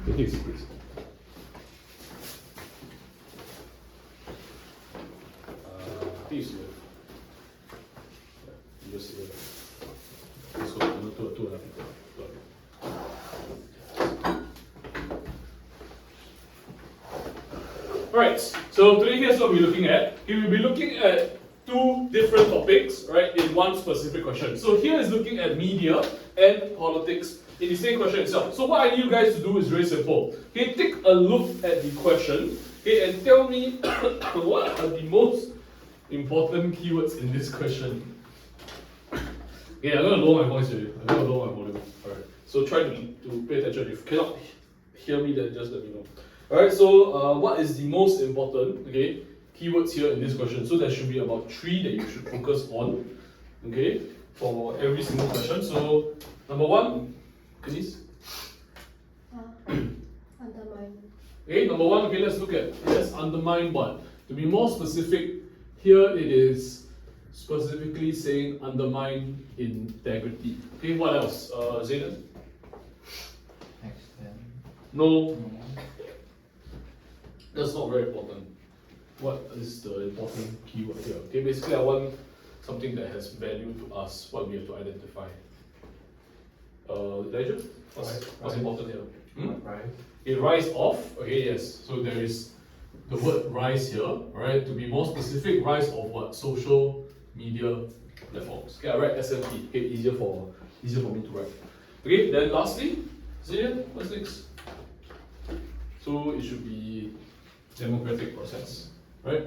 Please, please. Please. Just so two other people. Alright, so today here's what we're looking at. Okay, we'll be looking at two different topics, right, in one specific question. So here is looking at media and politics in the same question itself. So what I need you guys to do is very simple. Okay, take a look at the question, okay, and tell me what are the most important keywords in this question. Okay, I'm gonna lower my voice here. I'm gonna lower my volume. Alright. So try to pay attention. If you cannot hear me, then just let me know. Alright, so what is the most important, okay, keywords here in this question? So there should be about 3 that you should focus on, okay, for every single question. So number 1, please. Undermine. Okay, number 1, okay, let's undermine what? To be more specific, here it is specifically saying undermine integrity. Okay, what else? Zayden? Extend. No. That's not very important. What is the important keyword here? Okay, basically I want something that has value to us, what we have to identify. Elijah? What's important here? Rise. Okay, rise of. Okay, yes. So there is the word rise here, right? To be more specific, rise of what? Social media platforms. Okay, I write SMT. Okay, easier for me to write. Okay, then lastly, Zillian, what's next? So it should be democratic process, right?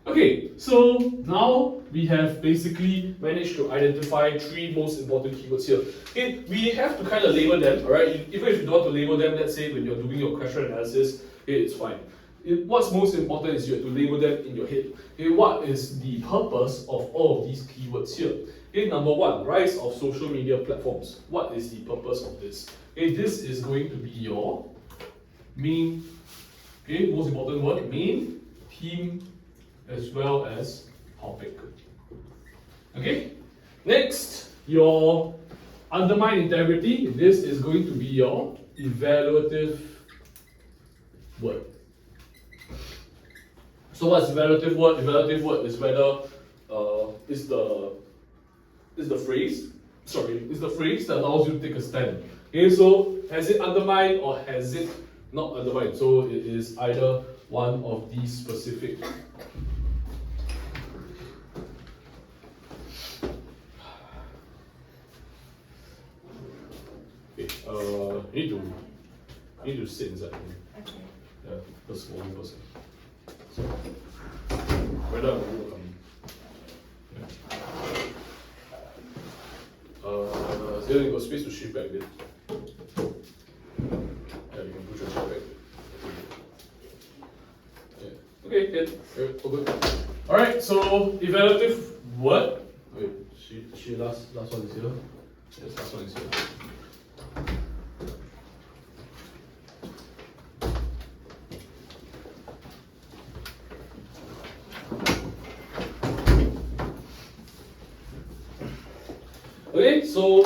Okay, so now we have basically managed to identify 3 most important keywords here. Okay, we have to kind of label them, alright? Even if you don't want to label them, let's say when you're doing your question analysis, okay, it's fine. What's most important is you have to label them in your head. Okay, what is the purpose of all of these keywords here? Okay, number 1, rise of social media platforms. What is the purpose of this? Okay, this is going to be your main, okay, most important word, main, theme, as well as topic. Okay, next, your undermine integrity. This is going to be your evaluative word. So what's evaluative word? Evaluative word is whether is the phrase that allows you to take a stand. Okay, so has it undermined or has it not undermined? So it is either one of these specific. Okay, you need to sit inside. Okay. Yeah, first one person. So, whether I'm going to come. Yeah. So you got space to shift back there. Yeah, you can push your chair back. Yeah. Okay, good. All good. Alright, so evaluative word. Wait, she last one is here. Yes, last one is here. Okay, so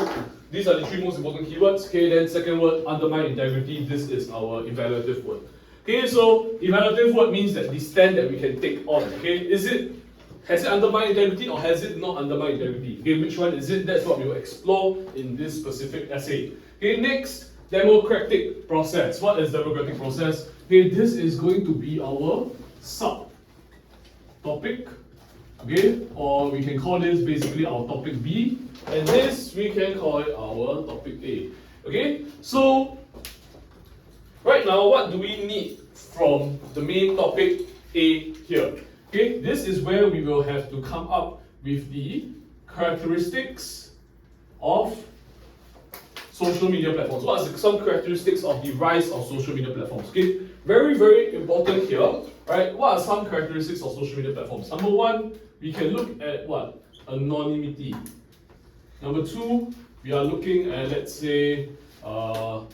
these are the 3 most important keywords. Okay, then second word, undermine integrity. This is our evaluative word. Okay, so evaluative word means that the stand that we can take on. Okay, has it undermined integrity or has it not undermined integrity? Okay, which one is it? That's what we will explore in this specific essay. Okay, next, democratic process. What is democratic process? Okay, this is going to be our sub topic. Okay, or we can call this basically our topic B, and this we can call it our topic A. Okay, so right now what do we need from the main topic A here? Okay, this is where we will have to come up with the characteristics of social media platforms. What are some characteristics of the rise of social media platforms? Okay, very, very important here. Right? What are some characteristics of social media platforms? Number 1, we can look at what? Anonymity. Number 2, we are looking at, let's say, the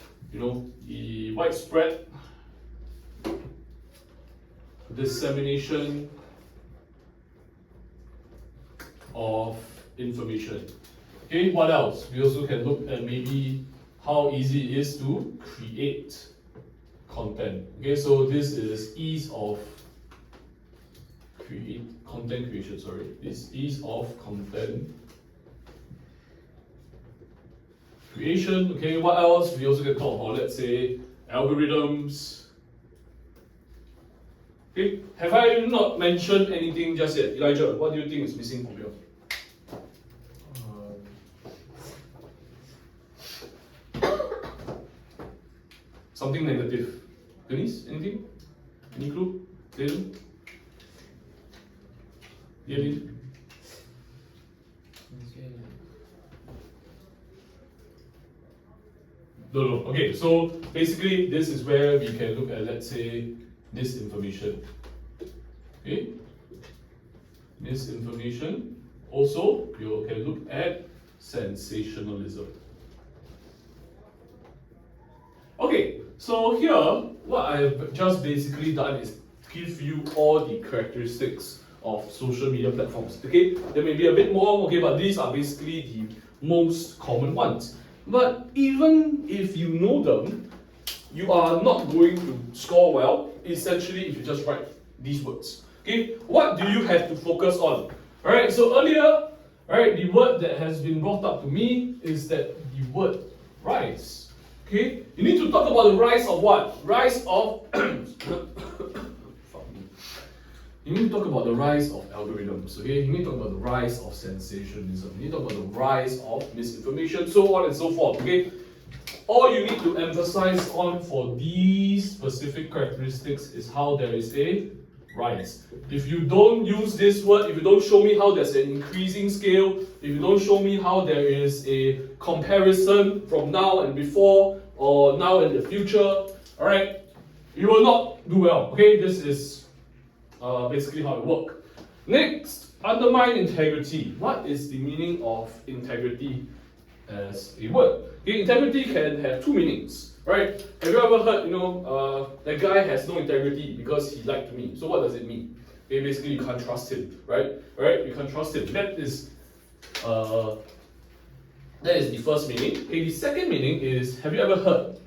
widespread dissemination of information. Okay, what else? We also can look at maybe how easy it is to create content. Okay, so this is ease of content creation, sorry. This ease of content creation. Okay, what else? We also can talk about, let's say, algorithms. Okay, have I not mentioned anything just yet? Elijah, what do you think is missing from here? Something negative. Denise, anything? Any clue? Dylan? Dylan? No. Okay, so basically this is where we can look at, let's say, this information. Okay? This information. Also, you can look at sensationalism. Okay, so here, what I've just basically done is give you all the characteristics of social media platforms. Okay, there may be a bit more, okay, but these are basically the most common ones. But even if you know them, you are not going to score well, essentially, if you just write these words. Okay, what do you have to focus on? Alright, so earlier, alright, the word that has been brought up to me is that the word rise. Okay, you need to talk about the rise of what? Rise of you need to talk about the rise of algorithms, okay? You need to talk about the rise of sensationalism. You need to talk about the rise of misinformation, so on and so forth, okay? All you need to emphasize on for these specific characteristics is how there is a rise. If you don't use this word, if you don't show me how there's an increasing scale, if you don't show me how there is a comparison from now and before, or now and the future, alright, you will not do well, okay? This is basically how it works. Next, undermine integrity. What is the meaning of integrity as a word? Okay, integrity can have two meanings, right? Have you ever heard, that guy has no integrity because he lied to me? So what does it mean? Okay, basically you can't trust him, right? Right? You can't trust him. That is the first meaning. Okay, the second meaning is, have you ever heard,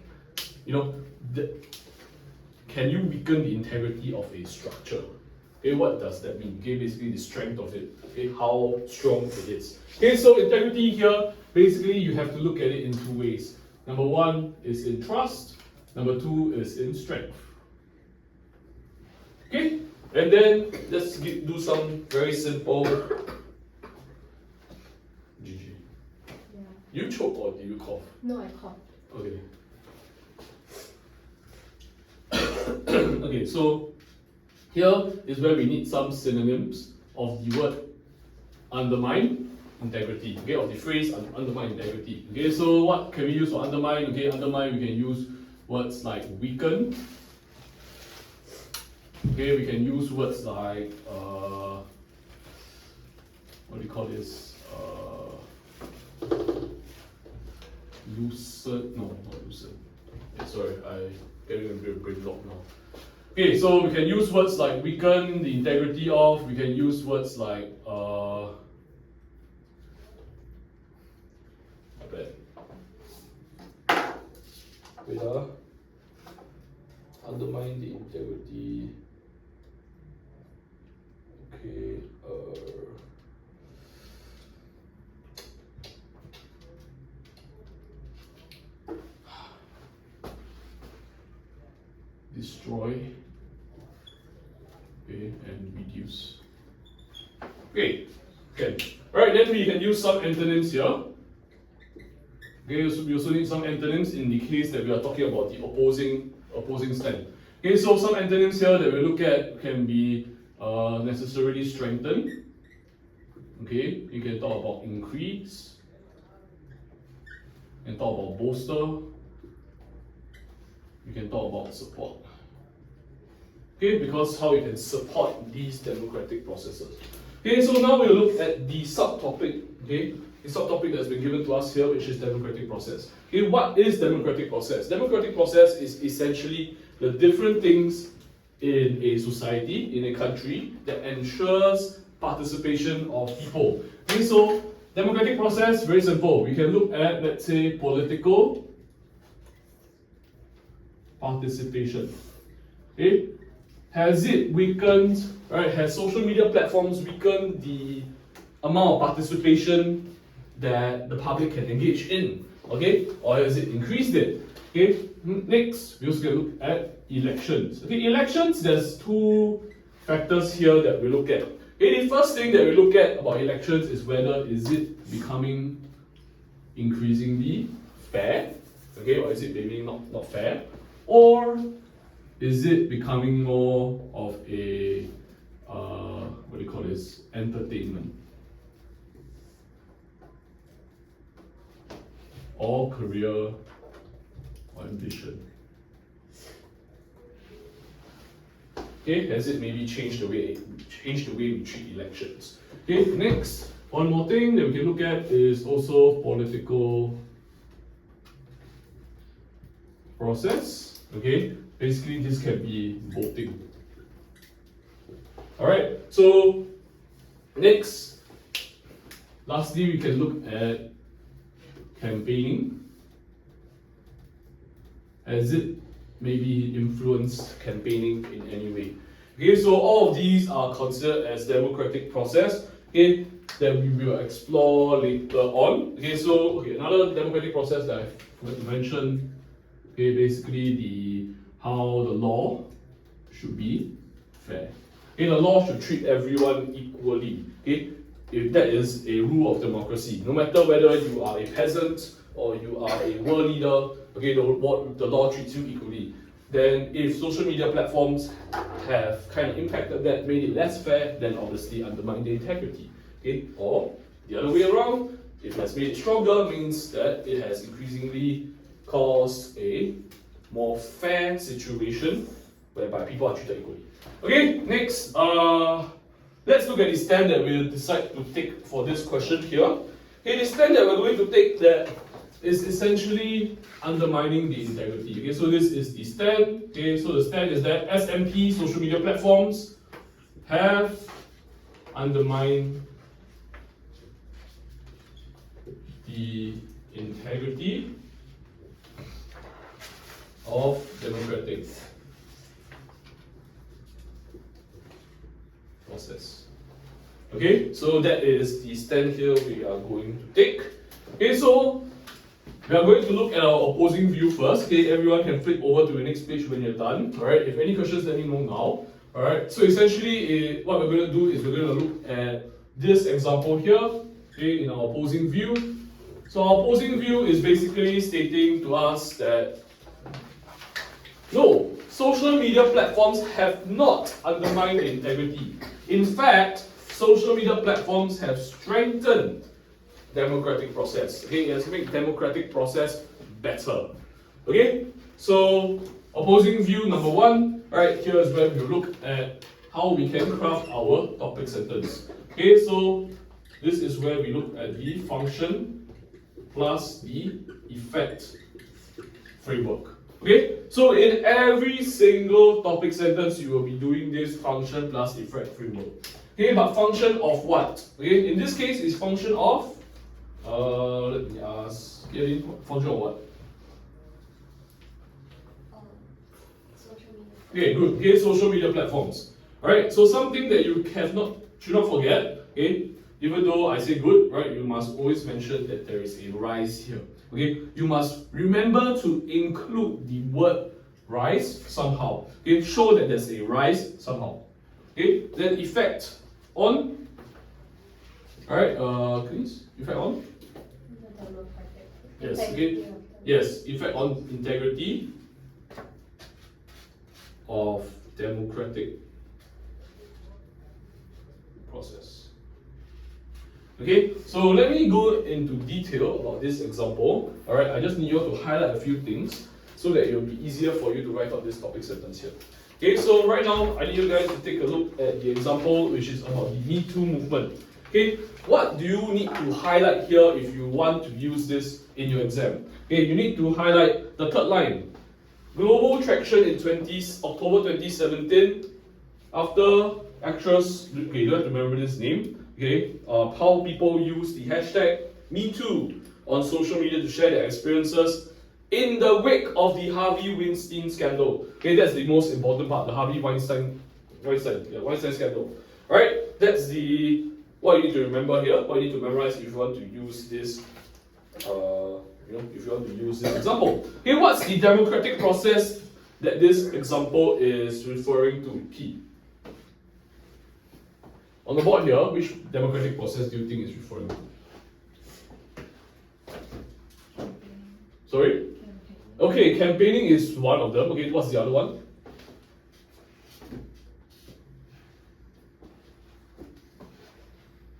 can you weaken the integrity of a structure? Okay, what does that mean? Okay, basically the strength of it. Okay, how strong it is. Okay, so integrity here, basically you have to look at it in two ways. Number one is in trust. Number two is in strength. Okay, and then let's do some very simple. GG. Yeah. You choke or do you cough? No, I cough. Okay. Okay, so here is where we need some synonyms of the word undermine integrity. Okay, of the phrase undermine integrity. Okay, so what can we use for undermine? Okay, undermine, we can use words like weaken. Okay, we can use words like what do you call this? Loosen? No, not loosen. Okay, sorry, I getting a bit of brain lock now. Okay, so we can use words like weaken the integrity of. We can use words like undermine the integrity. Okay, destroy. Okay, and reduce. Okay, Alright, then we can use some antonyms here. Okay, so we also need some antonyms in the case that we are talking about the opposing stand. Okay, so some antonyms here that we look at can be necessarily strengthen. Okay, you can talk about increase. You can talk about bolster. You can talk about support. Okay, because how you can support these democratic processes. Okay, so now we'll look at the subtopic. Okay, the subtopic that's been given to us here, which is democratic process. Okay, what is democratic process? Democratic process is essentially the different things in a society, in a country, that ensures participation of people. Okay, so democratic process, very simple. We can look at, let's say, political participation. Okay, has it weakened? Right, has social media platforms weakened the amount of participation that the public can engage in? Okay, or has it increased it? Okay, next we also can look at elections. Okay, elections, there's two factors here that we look at. Okay, the first thing that we look at about elections is whether is it becoming increasingly fair, okay, or is it maybe not fair, or is it becoming more of a what do you call this, entertainment or career or ambition? Okay, has it maybe changed the way we treat elections? Okay, next, one more thing that we can look at is also political process. Okay, basically this can be voting. Alright, so next, lastly, we can look at campaigning. Has it maybe influenced campaigning in any way? Okay, so all of these are considered as democratic process, okay, that we will explore later on. Okay, so another democratic process that I've mentioned, okay, basically how the law should be fair. Okay, the law should treat everyone equally. Okay, if that is a rule of democracy, no matter whether you are a peasant or you are a world leader, okay, the law treats you equally. Then if social media platforms have kind of impacted that, made it less fair, then obviously undermine the integrity. Okay, or the other way around, if it has made it stronger, means that it has increasingly caused a more fair situation whereby people are treated equally. Okay, next, let's look at the stand that we'll decide to take for this question here. Okay, the stand that we're going to take that is essentially undermining the integrity. Okay, so this is the stand. Okay, so the stand is that SMP, social media platforms, have undermined the integrity of democratic process. Okay, so that is the stand here we are going to take. Okay, so we are going to look at our opposing view first. Okay, everyone can flip over to the next page when you're done. Alright, if any questions, let me know now. Alright, so essentially what we're going to do is we're going to look at this example here, okay, in our opposing view. So our opposing view is basically stating to us that no, social media platforms have not undermined the integrity. In fact, social media platforms have strengthened democratic process. Okay, it has made democratic process better. Okay, so opposing view number one, right, here is where we look at how we can craft our topic sentence. Okay, so this is where we look at the function plus the effect framework. Okay, so in every single topic sentence, you will be doing this function plus effect framework. Okay, but function of what? Okay, in this case, it's function of let me ask, function of what? Social media. Okay, good. Okay, social media platforms. Alright, so something that you should not forget, okay, even though I say good, right, you must always mention that there is a rise here. Okay, you must remember to include the word rise somehow. Okay, show that there's a rise somehow. Okay, then effect on. Alright, please, effect on. Yes, okay. Yes, effect on integrity of democratic process. Okay, so let me go into detail about this example. Alright, I just need you to highlight a few things so that it will be easier for you to write out this topic sentence here. Okay, so right now I need you guys to take a look at the example which is about the Me Too movement. Okay, what do you need to highlight here if you want to use this in your exam? Okay, you need to highlight the third line. Global traction in October 2017 after actress, okay, you don't have to remember this name, okay, how people use the hashtag MeToo on social media to share their experiences in the wake of the Harvey Weinstein scandal. Okay, that's the most important part, the Harvey Weinstein scandal. Alright, that's the what you need to remember here, what you need to memorize if you want to use this if you want to use this example. Okay, what's the democratic process that this example is referring to? Key. On the board here, which democratic process do you think is referring to? Sorry? Okay, campaigning is one of them. Okay, what's the other one?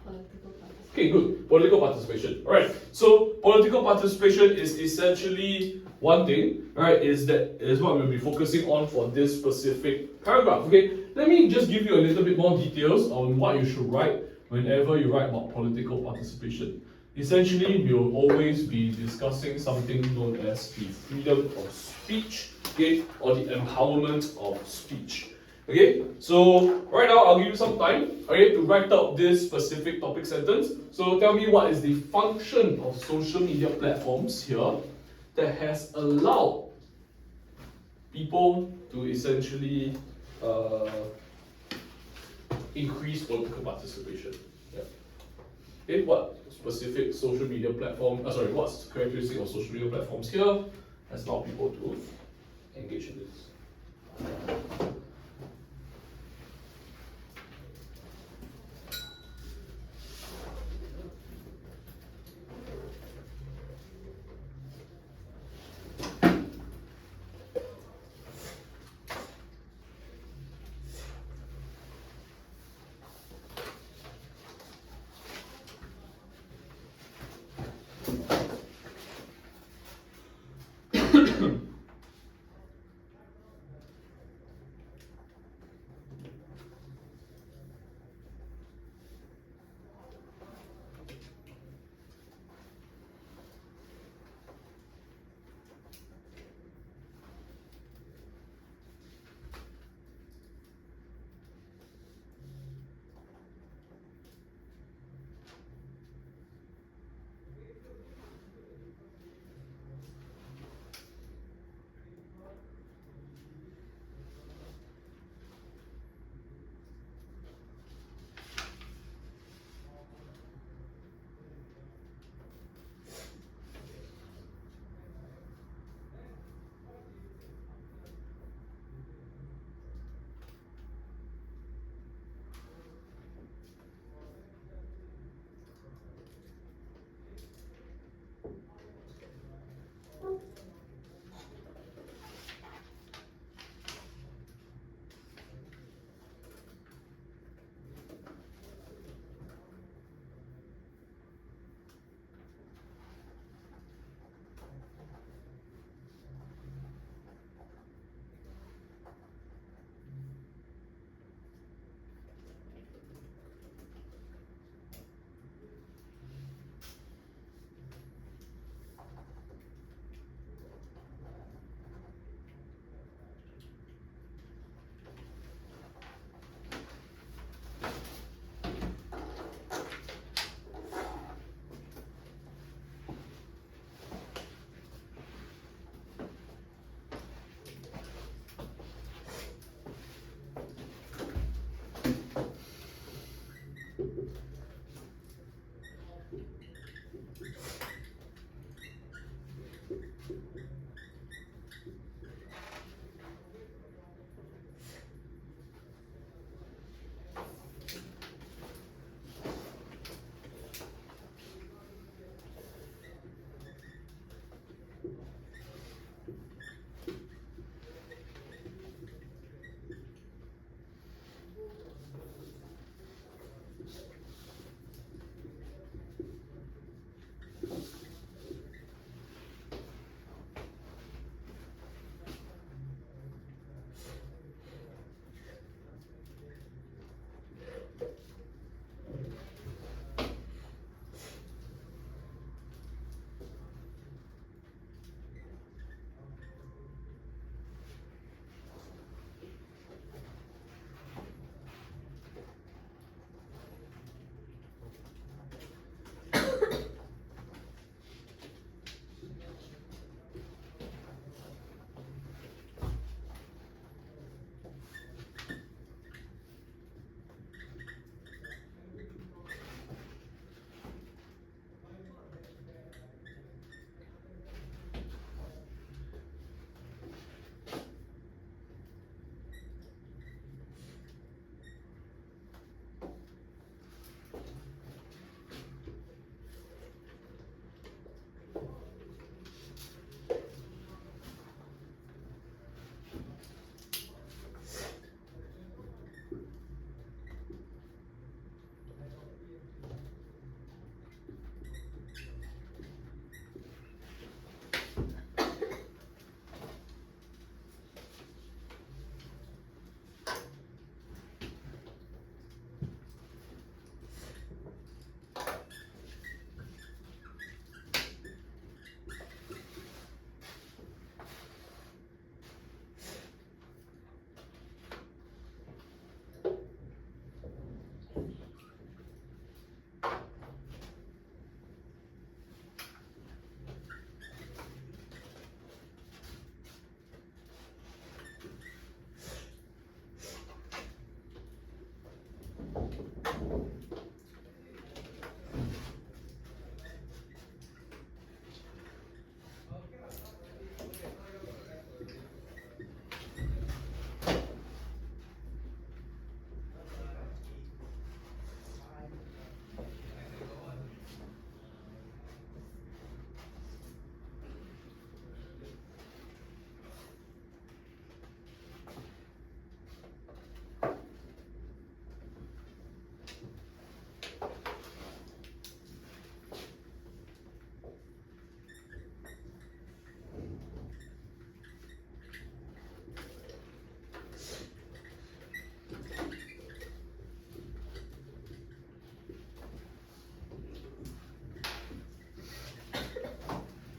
Political participation. Okay, good. Political participation. Alright, so political participation is essentially one thing, right? Is what we'll be focusing on for this specific paragraph. Okay, let me just give you a little bit more details on what you should write whenever you write about political participation. Essentially, we'll always be discussing something known as the freedom of speech, okay, or the empowerment of speech. Okay, so right now I'll give you some time, okay, to write out this specific topic sentence. So tell me what is the function of social media platforms here that has allowed people to essentially increase political participation. Yeah. Okay, what specific social media platform? What's characteristic of social media platforms here has allowed people to engage in this?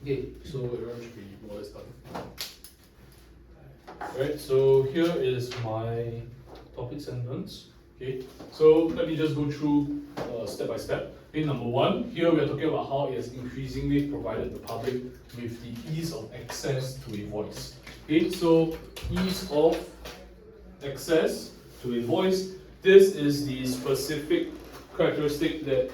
Okay, so everyone should be more or less done. Right, so here is my topic sentence. Okay, so let me just go through step by step. Okay, number one, here we are talking about how it has increasingly provided the public with the ease of access to a voice. Okay, so ease of access to a voice. This is the specific characteristic that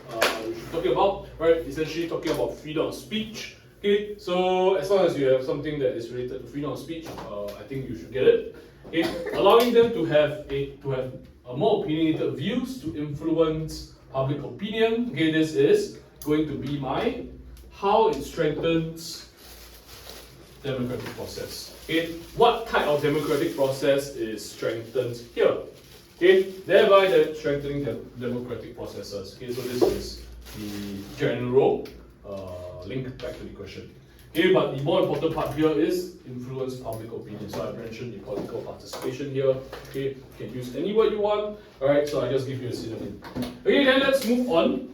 we should be talking about, right? Essentially talking about freedom of speech. Okay, so as long as you have something that is related to freedom of speech, I think you should get it. Okay, allowing them to have a more opinionated views to influence public opinion. Okay, this is going to be my how it strengthens democratic process. Okay, what type of democratic process is strengthened here? Okay, thereby the strengthening the democratic processes. Okay, so this is the general link back to the question. Okay, but the more important part here is influence public opinion. So I mentioned the political participation here. Okay, you can use any word you want. Alright, so I just give you a synonym. Okay, then let's move on.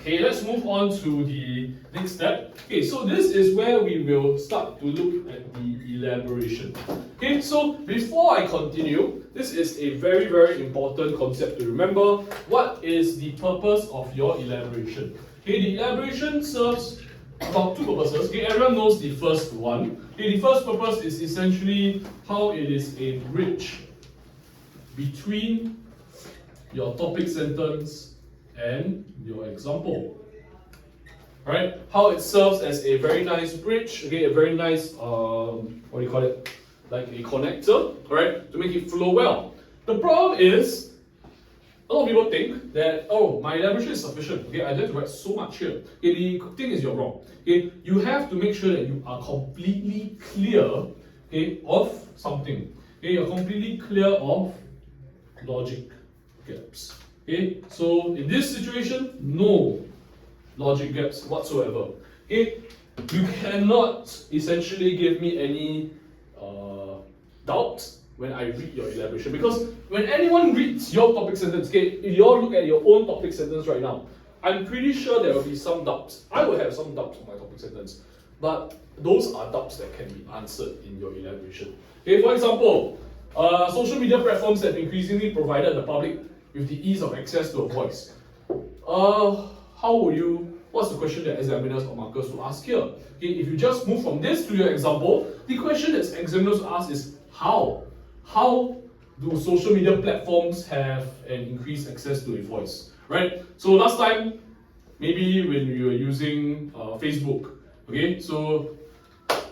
Okay, let's move on to the next step. Okay, so this is where we will start to look at the elaboration. Okay, so before I continue, this is a very, very important concept to remember. What is the purpose of your elaboration? Okay, the elaboration serves about two purposes. Okay, everyone knows the first one. Okay, the first purpose is essentially how it is a bridge between your topic sentence and your example. Right? How it serves as a very nice bridge, okay, a very nice what do you call it? Like a connector, right? To make it flow well. The problem is a lot of people think that, oh, my elaboration is sufficient. Okay, I don't have to write so much here. Okay, the thing is you're wrong. Okay, you have to make sure that you are completely clear, okay, of something. Okay, you're completely clear of logic gaps. Okay, so in this situation, no logic gaps whatsoever. Okay, you cannot essentially give me any doubt when I read your elaboration, because when anyone reads your topic sentence, okay, if you all look at your own topic sentence right now, I'm pretty sure there will be some doubts. I will have some doubts on my topic sentence, but those are doubts that can be answered in your elaboration. Okay, for example, social media platforms have increasingly provided the public with the ease of access to a voice. What's the question that examiners or markers will ask here? Okay, if you just move from this to your example, the question that examiners will ask is how? How do social media platforms have an increased access to a voice? Right? So last time, maybe when we were using Facebook, okay, so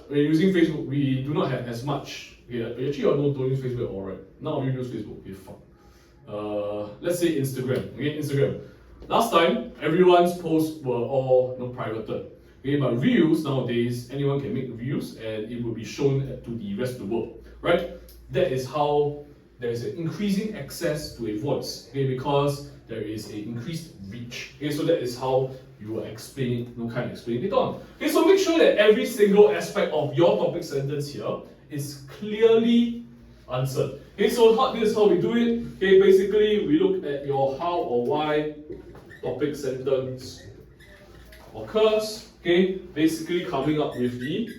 when using Facebook, we do not have as much. Okay, actually, you don't use Facebook at all, right? None of you use Facebook. Okay, fine. Let's say Instagram. Okay, Instagram. Last time, everyone's posts were all privated. Okay, but Reels nowadays, anyone can make Reels and it will be shown to the rest of the world, right? That is how there is an increasing access to a voice, okay, because there is an increased reach. Okay, so that is how you will explain it, explain it on. Okay, so make sure that every single aspect of your topic sentence here is clearly answered. Okay, so this is how we do it. Okay, basically we look at your how or why topic sentence occurs. Okay, basically coming up with the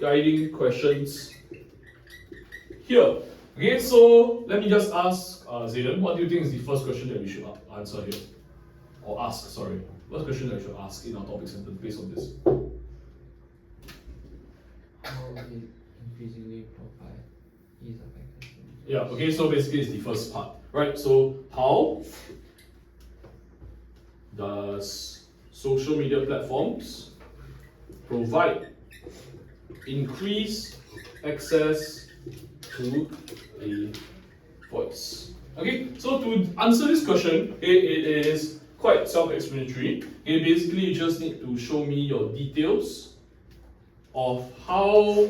guiding questions here. Okay, so let me just ask Zayden, what do you think is the first question that we should answer here? Or ask, sorry. What's the question that we should ask in our topic sentence based on this? How will it increasingly provide ease of access? Yeah, okay, so basically it's the first part. Right, so how does social media platforms provide increased access to a voice? Okay, so to answer this question, it is quite self-explanatory. Okay, basically you just need to show me your details of how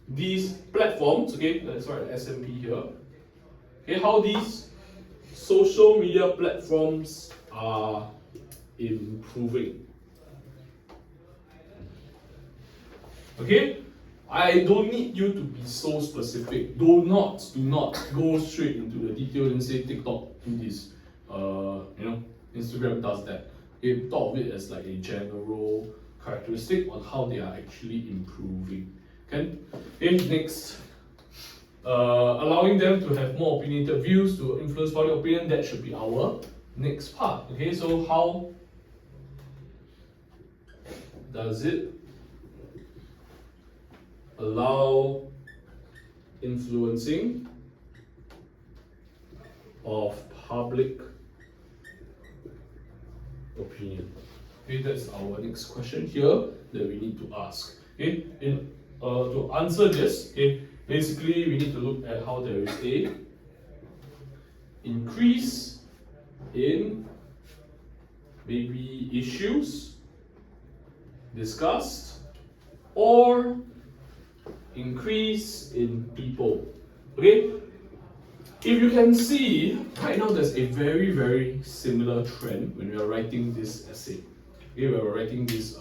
these platforms, okay, let's write SMP here. Okay, how these social media platforms are improving. Okay, I don't need you to be so specific. Do not go straight into the details and say TikTok do this. Instagram does that. Okay, thought of it as like a general characteristic on how they are actually improving. Okay, next. Allowing them to have more opinionated views to influence public opinion, that should be our next part. Okay, so how does it allow influencing of public opinion? Okay, that's our next question here that we need to ask. Okay, to answer this, okay, basically we need to look at how there is a increase in maybe issues discussed or increase in people. Okay, if you can see right now, there's a very similar trend when we are writing this essay. Okay, we are writing this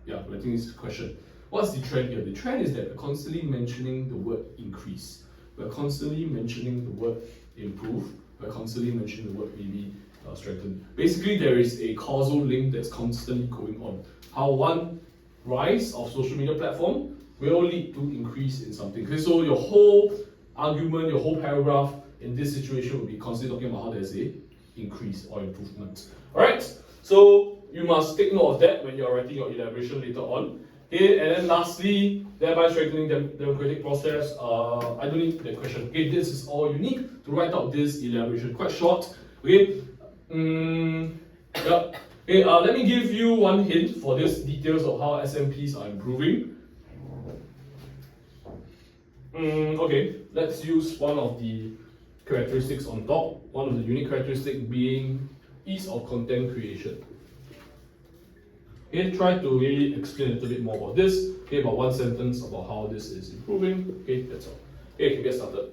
writing this question. What's the trend here? The trend is that we're constantly mentioning the word increase. We're constantly mentioning the word improve. We're constantly mentioning the word maybe strengthen. Basically, there is a causal link that's constantly going on. How one rise of social media platform will lead to increase in something. Okay, so your whole argument, your whole paragraph in this situation will be constantly talking about how there's a increase or improvement. Alright, so you must take note of that when you're writing your elaboration later on. Okay, and then lastly, thereby strengthening the democratic process. I don't need that question. Okay, this is all you need to write out this elaboration. Quite short. Okay. Yeah. Okay. Let me give you one hint for this details of how SMPs are improving. Okay. Let's use one of the characteristics on top. One of the unique characteristics being ease of content creation. Okay, try to really explain a little bit more about this. Okay, about one sentence about how this is improving. Okay, that's all. Okay, can get started.